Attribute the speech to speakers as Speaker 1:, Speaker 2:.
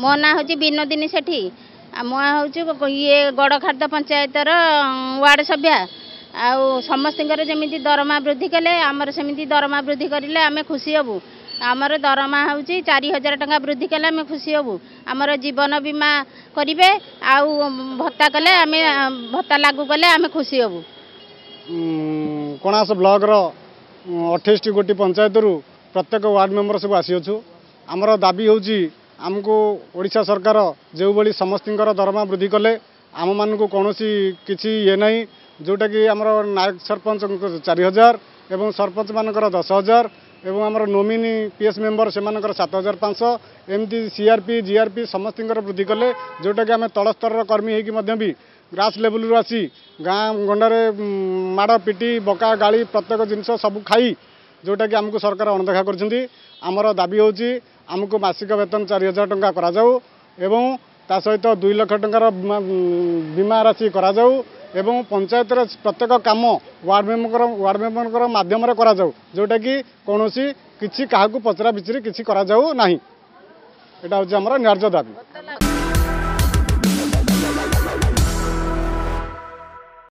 Speaker 1: मो ना हूँ विनोदिनी सेठी हूँ ये गड़खाद पंचायतर वार्ड सभ्या आउ समस्त जमी दरमा वृद्धि कले आमर सेमती दरमा वृद्धि करें आम खुशी हबू। आमर दरमा हूँ 4000 टंका वृद्धि कले आम खुशी हबू। आमर जीवन बीमा करेंगे आउ भत्ता कले आम भत्ता लागू कले आम खुशी हबू।
Speaker 2: कणास ब्लॉक रो 28 गोटी पंचायत रु प्रत्येक वार्ड मेंबर सब आसीअछु। आमर दाबी होची आमको ओडिशा सरकार जो बड़ी समस्त दरमा वृद्धि कले आम मान को कौन किसी ये ना जोटा कि आमर नायक सरपंच 4000 एवं सरपंच मानकर 10000 एवं आमर नोमिनी पीएस मेंबर से 7500 एमती सीआरपी जीआरपी समस्त वृद्धि कले जोटा कि आम तल स्तर कर्मी होगी भी ग्रास लेवल रू आसी गाँ गंडारे माड़ पिटी बका गाड़ी प्रत्येक जिनस सब खाई जोटा कि आमको सरकार अणदेखा कर आमर दाबी होची आमको मासिक वेतन 4000 टंका करा जाऊ एवं ता सहित 2 लाख टंकार बीमा राशि करा जाऊ एवं पंचायत प्रत्येक काम वार्ड मेंबर माध्यम करा जाऊ जोटा कि कौनसी किसी क्या पचरा विचरी किसी करा जाऊ नहीं। एटा होची आमर न्याय्य दाबी।